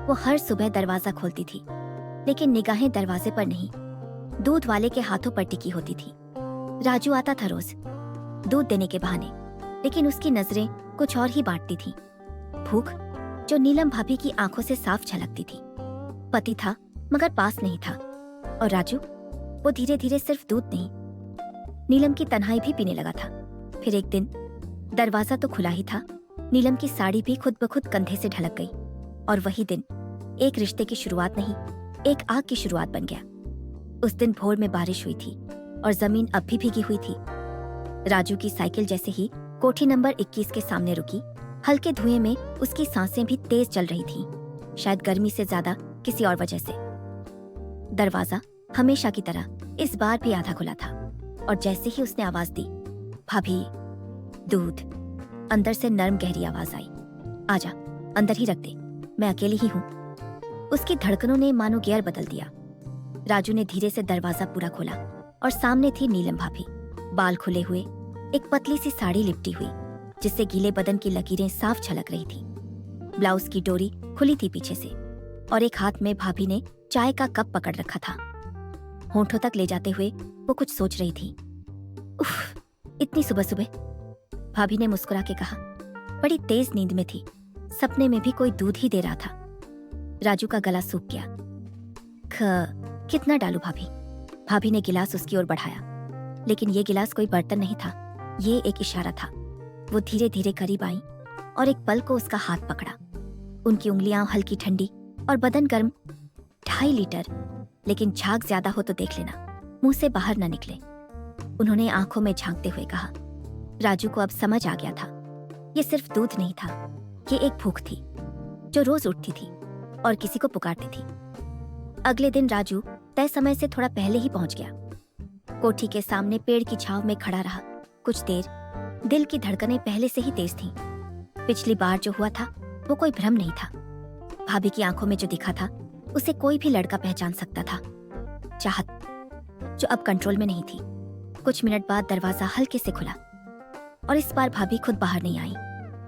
वो हर सुबह दरवाजा खोलती थी, लेकिन निगाहें दरवाजे पर नहीं, दूध वाले के हाथों पर टिकी होती थी। राजू आता था रोज, दूध देने के बहाने, लेकिन उसकी नजरें कुछ और ही बांटती थीं। भूख जो नीलम भाभी की आंखों से साफ झलकती थी। पति था मगर पास नहीं था, और राजू वो धीरे धीरे सिर्फ दूध नहीं, नीलम की तन्हाई भी पीने लगा था। फिर एक दिन दरवाजा तो खुला ही था, नीलम की साड़ी भी खुद ब खुद कंधे से ढलक गई, और वही दिन एक रिश्ते की शुरुआत नहीं, एक आग की शुरुआत बन गया। उस दिन भोर में बारिश हुई थी और जमीन अब भी भीगी हुई थी। राजू की साइकिल जैसे ही कोठी नंबर 21 के सामने रुकी, हल्के धुएं में उसकी सांसें भी तेज चल रही थीं, शायद गर्मी से ज्यादा किसी और वजह से। दरवाजा हमेशा की तरह इस बार भी आधा खुला था, और जैसे ही उसने आवाज दी, भाभी दूध, अंदर से नर्म गहरी आवाज आई, आजा, अंदर ही रख दे, मैं अकेली ही हूं। उसकी धड़कनों ने मानो गियर बदल दिया। राजू ने धीरे से दरवाजा पूरा खोला और सामने थी नीलम भाभी, बाल खुले हुए, एक पतली सी साड़ी लिपटी हुई जिससे गीले बदन की लकीरें साफ झलक रही थी। ब्लाउज की डोरी खुली थी पीछे से, और एक हाथ में भाभी ने चाय का कप पकड़ रखा था। होंठों तक ले जाते हुए वो कुछ सोच रही थी। उफ, इतनी सुबह सुबह, भाभी ने मुस्कुरा के कहा। बड़ी तेज नींद में थी, सपने में भी कोई दूध ही दे रहा था। राजू का गला सूख गया। कितना डालू भाभी? भाभी ने गिलास उसकी ओर बढ़ाया, लेकिन ये गिलास कोई बर्तन नहीं था, ये एक इशारा था। वो धीरे धीरे करीब आई और एक पल को उसका हाथ पकड़ा। उनकी उंगलियां हल्की ठंडी और बदन गर्म। 2.5 लीटर, लेकिन झाग ज्यादा हो तो देख लेना, मुंह से बाहर न निकले। उन्होंने आंखों में झांकते हुए कहा। राजू को अब समझ आ गया था, ये सिर्फ दूध नहीं था, ये एक भूख थी जो रोज उठती थी और किसी को पुकारती थी। अगले दिन राजू तय समय से थोड़ा पहले ही पहुंच गया। कोठी के सामने पेड़ की छांव में खड़ा रहा कुछ देर। दिल की धड़कनें पहले से ही तेज थीं। पिछली बार जो हुआ था वो कोई भ्रम नहीं था। भाभी की आंखों में जो दिखा था उसे कोई भी लड़का पहचान सकता था। चाहत जो अब कंट्रोल में नहीं थी। कुछ मिनट बाद दरवाजा हल्के से खुला, और इस बार भाभी खुद बाहर नहीं आई,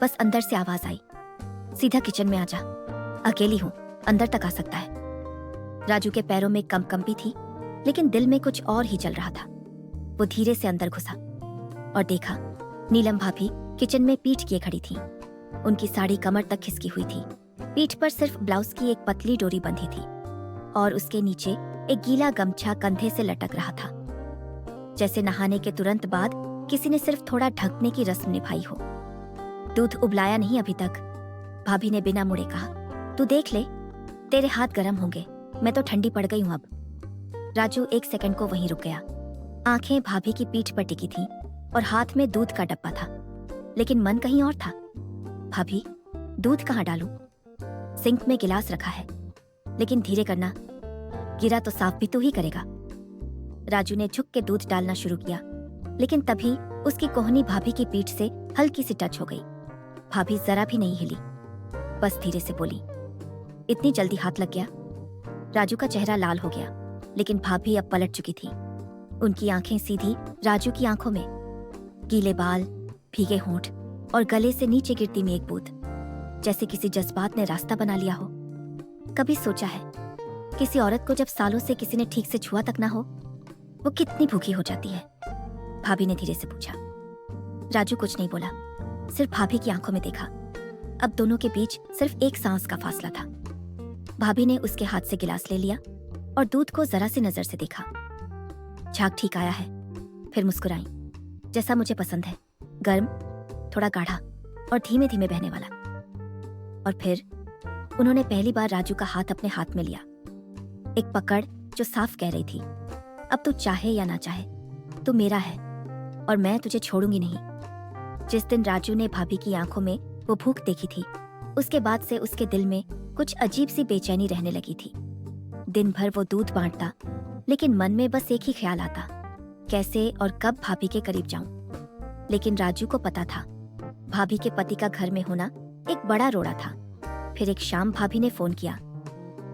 बस अंदर से आवाज आई, सीधा किचन में आजा, अकेली हूं, अंदर तक आ सकता है। राजू के पैरों में कंपी थी, लेकिन दिल में कुछ और ही चल रहा था। वो धीरे से अंदर घुसा और देखा नीलम भाभी किचन में पीठ किए खड़ी थी। उनकी साड़ी कमर तक खिसकी हुई थी, पीठ पर सिर्फ ब्लाउज की एक पतली डोरी बंधी थी, और उसके नीचे एक गीला गमछा कंधे से लटक रहा था, जैसे नहाने के तुरंत बाद किसी ने सिर्फ थोड़ा ढकने की रस्म निभाई हो। दूध उबलाया नहीं अभी तक, भाभी ने बिना मुड़े कहा। तू देख ले, तेरे हाथ गर्म होंगे, मैं तो ठंडी पड़ गई हूं अब। राजू एक सेकंड को वहीं रुक गया। आंखें भाभी की पीठ पर टिकी थीं और हाथ में दूध का डब्बा था, लेकिन मन कहीं और था। भाभी, दूध कहाँ डालूं? सिंक में गिलास रखा है, लेकिन धीरे करना, गिरा तो साफ भी तू ही करेगा। राजू ने झुक के दूध डालना शुरू किया, लेकिन तभी उसकी कोहनी भाभी की पीठ से हल्की सी टच हो गई। भाभी जरा भी नहीं हिली, बस धीरे से बोली, इतनी जल्दी हाथ लग गया? राजू का चेहरा लाल हो गया, लेकिन भाभी अब पलट चुकी थी। उनकी आंखें सीधी राजू की आंखों में, गीले बाल, भीगे होंठ और गले से नीचे गिरती में एक बूंद, जैसे किसी जज्बात ने रास्ता बना लिया हो। कभी सोचा है किसी औरत को जब सालों से किसी ने ठीक से छुआ तक ना हो, वो कितनी भूखी हो जाती है? भाभी ने धीरे से पूछा। राजू कुछ नहीं बोला, सिर्फ भाभी की आंखों में देखा। अब दोनों के बीच सिर्फ एक सांस का फासला था। भाभी ने उसके हाथ से गिलास ले लिया और दूध को जरा सी नजर से देखा। झाग ठीक आया है, फिर मुस्कुराई। जैसा मुझे पसंद है, गर्म, थोड़ा गाढ़ा और धीमे धीमे बहने वाला। और फिर उन्होंने पहली बार राजू का हाथ अपने हाथ में लिया, एक पकड़ जो साफ कह रही थी, अब तू चाहे या ना चाहे, तू मेरा है और मैं तुझे छोड़ूंगी नहीं। जिस दिन राजू ने भाभी की आंखों में वो भूख देखी थी, उसके बाद से उसके दिल में कुछ अजीब सी बेचैनी रहने लगी थी। दिन भर वो दूध बांटता, लेकिन मन में बस एक ही ख्याल आता, कैसे और कब भाभी के करीब जाऊं। लेकिन राजू को पता था, भाभी के पति का घर में होना एक बड़ा रोड़ा था। फिर एक शाम भाभी ने फोन किया।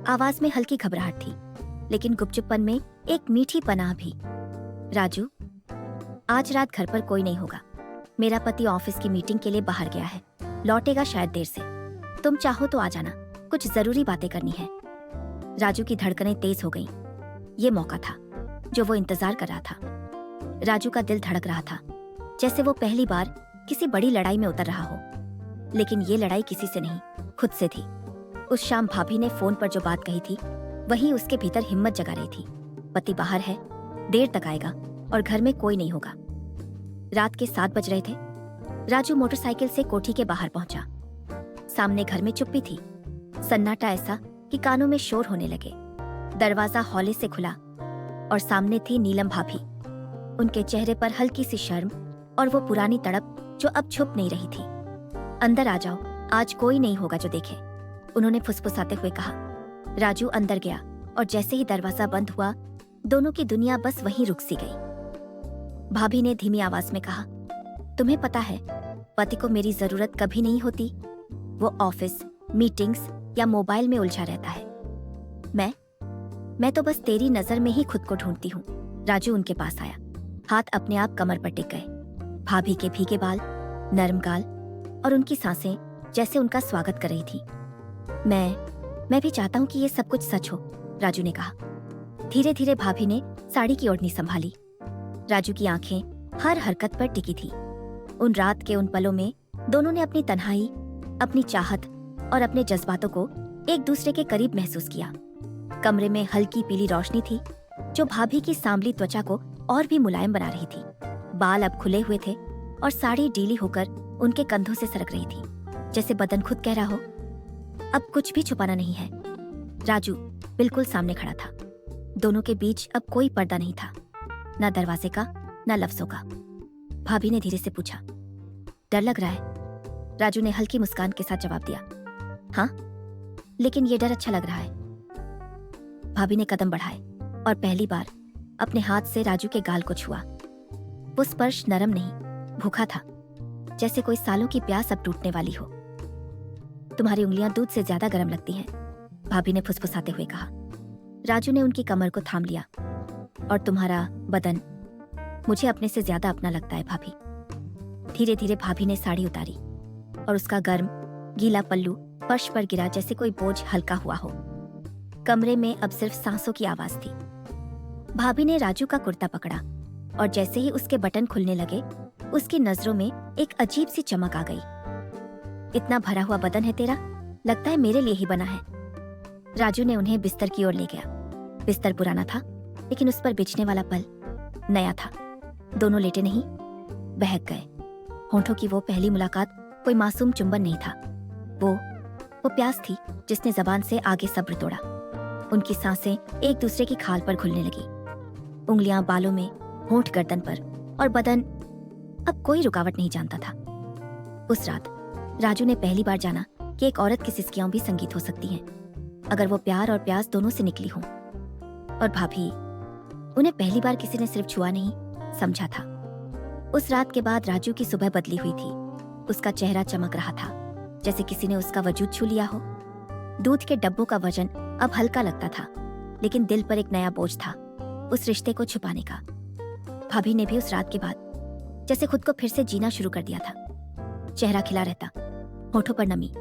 आवाज में हल्की घबराहट थी, लेकिन गुपचुपपन में एक मीठी पनाह भी। राजू, आज रात घर पर कोई नहीं होगा। मेरा पति ऑफिस की मीटिंग के लिए बाहर गया है, लौटेगा शायद देर से। तुम चाहो तो आ जाना, कुछ जरूरी बातें करनी है। राजू की धड़कनें तेज हो गईं। ये मौका था जो वो इंतजार कर रहा था। राजू का दिल धड़क रहा था जैसे वो पहली बार किसी बड़ी लड़ाई में उतर रहा हो। लेकिन ये लड़ाई किसी से नहीं, खुद से थी। उस शाम भाभी ने फोन पर जो बात कही थी वही उसके भीतर हिम्मत जगा रही थी। पति बाहर है, देर तक आएगा और घर में कोई नहीं होगा। रात के 7 बज रहे थे। राजू मोटरसाइकिल से कोठी के बाहर पहुंचा। सामने घर में चुप्पी थी, सन्नाटा ऐसा कि कानों में शोर होने लगे। दरवाजा हौले से खुला और सामने थी नीलम भाभी। उनके चेहरे पर हल्की सी शर्म और वो पुरानी तड़प जो अब छुप नहीं रही थी। अंदर आ जाओ, आज कोई नहीं होगा जो देखे, उन्होंने फुसफुसाते हुए कहा। राजू अंदर गया और जैसे ही दरवाजा बंद हुआ दोनों की दुनिया बस वहीं रुक सी गई। भाभी ने धीमी आवाज में कहा, तुम्हें पता है पति को मेरी जरूरत कभी नहीं होती। वो ऑफिस, मीटिंग्स या मोबाइल में उलझा रहता है। मैं तो बस तेरी नजर में ही खुद को ढूंढती हूँ। राजू उनके पास आया, हाथ अपने आप कमर पर टिक गए। भाभी के भीगे बाल, नरम गाल और उनकी सांसें जैसे उनका स्वागत कर रही थी। मैं भी चाहता हूँ कि ये सब कुछ सच हो, राजू ने कहा। धीरे धीरे भाभी ने साड़ी की ओढ़नी संभाली। राजू की आंखें हर हरकत पर टिकी थी। उन रात के उन पलों में दोनों ने अपनी तन्हाई, अपनी चाहत और अपने जज्बातों को एक दूसरे के करीब महसूस किया। कमरे में हल्की पीली रोशनी थी जो भाभी की सांवली त्वचा को और भी मुलायम बना रही थी। बाल अब खुले हुए थे और साड़ी ढीली होकर उनके कंधों से सरक रही थी, जैसे बदन खुद कह रहा हो, अब कुछ भी छुपाना नहीं है। राजू बिल्कुल सामने खड़ा था। दोनों के बीच अब कोई पर्दा नहीं था, ना दरवाजे का, ना लफ्जों का। भाभी ने धीरे से पूछा, डर लग रहा है? राजू ने हल्की मुस्कान के साथ जवाब दिया, हाँ, लेकिन ये डर अच्छा लग रहा है। भाभी ने कदम बढ़ाए और पहली बार अपने हाथ से राजू के गाल को छुआ। वो स्पर्श नरम नहीं, भूखा था, जैसे कोई सालों की प्यास अब टूटने वाली हो। तुम्हारी उंगलियां दूध से ज्यादा गर्म लगती हैं, भाभी ने फुसफुसाते हुए कहा। राजू ने उनकी कमर को थाम लिया। और तुम्हारा बदन मुझे अपने से ज्यादा अपना लगता है भाभी। धीरे धीरे भाभी ने साड़ी उतारी और उसका गर्म गीला पल्लू फर्श पर गिरा जैसे कोई बोझ हल्का हुआ हो। कमरे में अब सिर्फ सांसों की आवाज थी। भाभी ने राजू का कुर्ता पकड़ा और जैसे ही उसके बटन खुलने लगे उसकी नजरों में एक अजीब सी चमक आ गई। इतना भरा हुआ बदन है तेरा, लगता है मेरे लिए ही बना है। राजू ने उन्हें बिस्तर की ओर ले गया। बिस्तर पुराना था लेकिन उस पर बिछने वाला पल नया था। दोनों लेटे नहीं, बहक गए। होठों की वो पहली मुलाकात कोई मासूम चुंबन नहीं था, वो प्यास थी जिसने जबान से आगे सब्र तोड़ा। उनकी सांसें एक दूसरे की खाल पर घुलने लगी, उंगलियां बालों में, होंठ गर्दन पर, और बदन अब कोई रुकावट नहीं जानता था। उस रात राजू ने पहली बार जाना कि एक औरत की सिसकियां भी संगीत हो सकती हैं, अगर वो प्यार और प्यास दोनों से निकली हों। और भाभी, उन्हें पहली बार किसी ने सिर्फ छुआ नहीं, समझा था। उस रात के बाद राजू की सुबह बदली हुई थी। उसका चेहरा चमक रहा था जैसे किसी ने उसका वजूद छू लिया हो। दूध के डब्बों का वजन अब हल्का लगता था, लेकिन दिल पर एक नया बोझ था, उस रिश्ते को छुपाने का। भाभी ने भी उस रात के बाद जैसे खुद को फिर से जीना शुरू कर दिया था। चेहरा खिला रहता, होठों पर नमी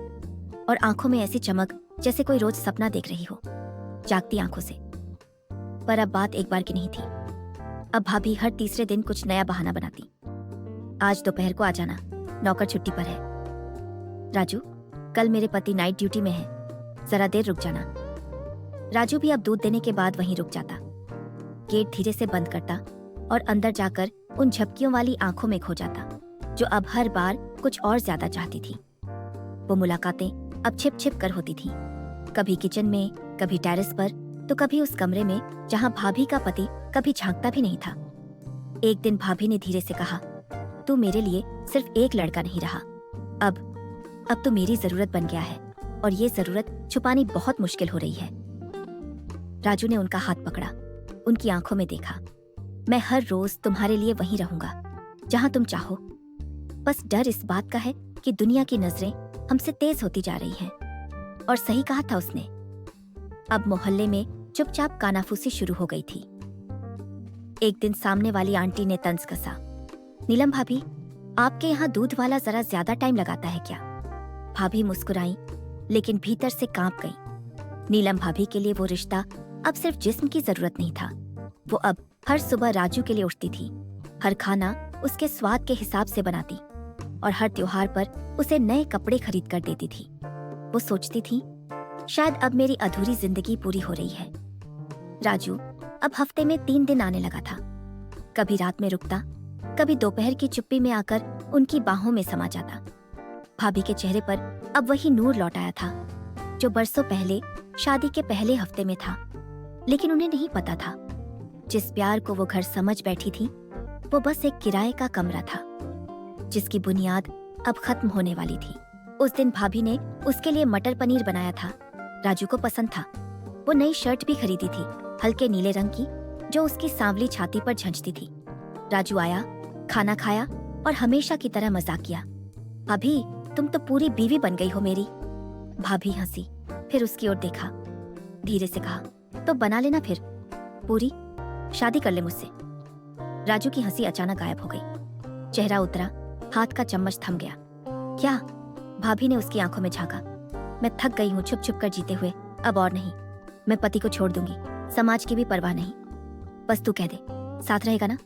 और आंखों में ऐसी चमक जैसे कोई रोज सपना देख रही हो, जागती आंखों से। पर अब बात एक बार की नहीं थी। अब भाभी हर तीसरे दिन कुछ नया बहाना बनाती। आज दोपहर को आ जाना, नौकर छुट्टी पर है। राजू, कल मेरे पति नाइट ड्यूटी में है, जरा देर रुक जाना। राजू भी अब दूध देने के बाद वहीं रुक जाता, गेट धीरे से बंद करता और अंदर जाकर उन झपकियों वाली आंखों में खो जाता जो अब हर बार कुछ और ज्यादा चाहती थी। वो मुलाकातें अब छिप छिप कर होती थी, कभी किचन में, कभी टेरेस पर, तो कभी उस कमरे में जहां भाभी का पति कभी झांकता भी नहीं था। एक दिन भाभी ने धीरे से कहा, तू मेरे लिए सिर्फ एक लड़का नहीं रहा, अब तो मेरी जरूरत बन गया है और ये जरूरत छुपानी बहुत मुश्किल हो रही है। राजू ने उनका हाथ पकड़ा, उनकी आंखों में देखा। मैं हर रोज तुम्हारे लिए वहीं रहूंगा जहां तुम चाहो। बस डर इस बात का है कि दुनिया की नजरें हमसे तेज होती जा रही हैं। और सही कहा था उसने। अब मोहल्ले में चुपचाप कानाफूसी शुरू हो गई थी। एक दिन सामने वाली आंटी ने तंज कसा, नीलम भाभी, आपके यहाँ दूध वाला जरा ज्यादा टाइम लगाता है क्या? भाभी मुस्कुराई लेकिन भीतर से कांप गई। नीलम भाभी के लिए वो रिश्ता अब सिर्फ जिस्म की जरूरत नहीं था, वो अब हर सुबह राजू के लिए उठती थी, हर खाना उसके स्वाद के हिसाब से बनाती और हर त्योहार पर उसे नए कपड़े खरीद कर देती थी। वो सोचती थी, शायद अब मेरी अधूरी जिंदगी पूरी हो रही है। राजू अब हफ्ते में 3 दिन आने लगा था। कभी रात में रुकता, कभी दोपहर की चुप्पी में आकर उनकी बाहों में समा जाता। भाभी के चेहरे पर अब वही नूर लौट आया था जो बरसों पहले शादी के पहले हफ्ते में था। लेकिन उन्हें नहीं पता था, जिस प्यार को वो घर समझ बैठी थी वो बस एक किराए का कमरा था, जिसकी बुनियाद अब खत्म होने वाली थी। उस दिन भाभी ने उसके लिए मटर पनीर बनाया था। राजू को पसंद था। वो नई शर्ट भी खरीदी थी, हल्के नीले रंग की, जो उसकी सांवली छाती पर झंझती थी। राजू आया, खाना खाया और हमेशा की तरह मजाक किया। भाभी, तुम तो पूरी बीवी बन गई हो मेरी। भाभी हंसी, फिर उसकी ओर देखा, धीरे से कहा, तो बना लेना फिर पूरी, शादी कर ले मुझसे। राजू की हंसी अचानक गायब हो गई। चेहरा उतरा, हाथ का चम्मच थम गया। क्या? भाभी ने उसकी आंखों में झांका। मैं थक गई हूँ छुप छुप कर जीते हुए, अब और नहीं। मैं पति को छोड़ दूंगी, समाज की भी परवाह नहीं। बस तू कह दे, साथ रहेगा ना?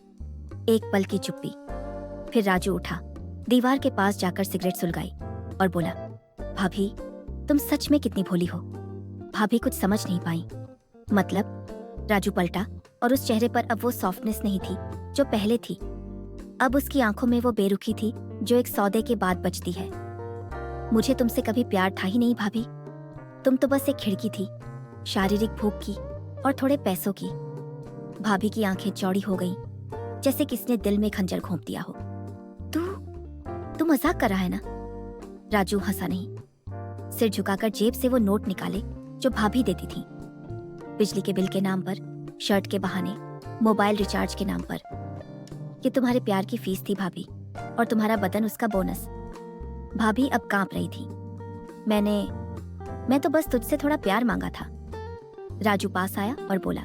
एक पल की चुप्पी। फिर राजू उठा, दीवार के पास जाकर सिगरेट सुलगाई और बोला, भाभी तुम सच में कितनी भोली हो। भाभी कुछ समझ नहीं पाई। मतलब? राजू पलटा और उस चेहरे पर अब वो सॉफ्टनेस नहीं थी जो पहले थी। अब उसकी आंखों में वो बेरुखी थी जो एक सौदे के बाद बचती है। मुझे तुमसे कभी प्यार था ही नहीं भाभी। तुम तो बस एक खिड़की थी, शारीरिक भूख की और थोड़े पैसों की। भाभी की आंखें चौड़ी हो गईं, जैसे किसने दिल में खंजर घोंप दिया हो। तू मजाक कर रहा है ना? राजू हंसा नहीं। सिर झुकाकर जेब से वो नोट निकाले जो भाभी देती थी। बिजली के बिल के नाम पर, शर्ट के बहाने, मोबाइल रिचार्ज के नाम पर। ये तुम्हारे प्यार की फीस थी भाभी, और तुम्हारा बदन उसका बोनस। भाभी अब कांप रही थी। मैं तो बस तुझसे थोड़ा प्यार मांगा था। राजू पास आया और बोला,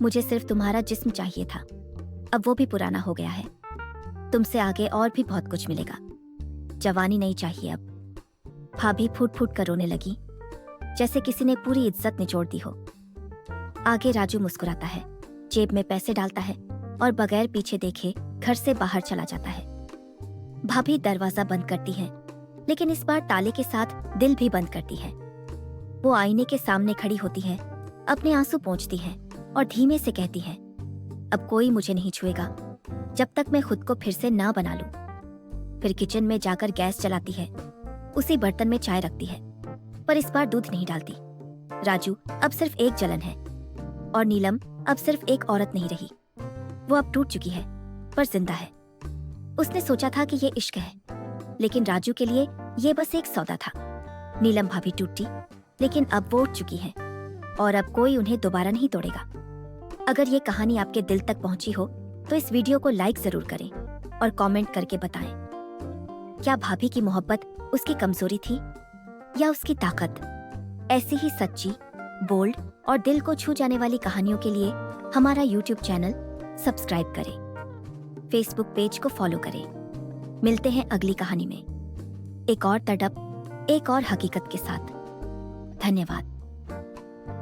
मुझे सिर्फ तुम्हारा जिस्म चाहिए था, अब वो भी पुराना हो गया है। तुमसे आगे और भी बहुत कुछ मिलेगा। जवानी नहीं चाहिए अब। भाभी फूट फूट कर रोने लगी, जैसे किसी ने पूरी इज्जत निचोड़ दी हो। आगे राजू मुस्कुराता है, जेब में पैसे डालता है और बगैर पीछे देखे घर से बाहर चला जाता है। भाभी दरवाजा बंद करती है, लेकिन इस बार ताले के साथ दिल भी बंद करती है। वो आईने के सामने खड़ी होती है, अपने आंसू पोंछती है और धीमे से कहती है, अब कोई मुझे नहीं छुएगा जब तक मैं खुद को फिर से ना बना लूं। फिर किचन में जाकर गैस जलाती है, उसी बर्तन में चाय रखती है, पर इस बार दूध नहीं डालती। राजू अब सिर्फ एक जलन है और नीलम अब सिर्फ एक औरत नहीं रही। वो अब टूट चुकी है पर जिंदा है। उसने सोचा था कि ये इश्क है, लेकिन राजू के लिए ये बस एक सौदा था। नीलम भाभी टूटी, लेकिन अब वो उठ चुकी है और अब कोई उन्हें दोबारा नहीं तोड़ेगा। अगर ये कहानी आपके दिल तक पहुंची हो तो इस वीडियो को लाइक जरूर करें और कमेंट करके बताएं, क्या भाभी की मोहब्बत उसकी कमजोरी थी या उसकी ताकत? ऐसी ही सच्ची, बोल्ड और दिल को छू जाने वाली कहानियों के लिए हमारा YouTube चैनल सब्सक्राइब करें, फेसबुक पेज को फॉलो करें। मिलते हैं अगली कहानी में, एक और तड़प, एक और हकीकत के साथ। धन्यवाद।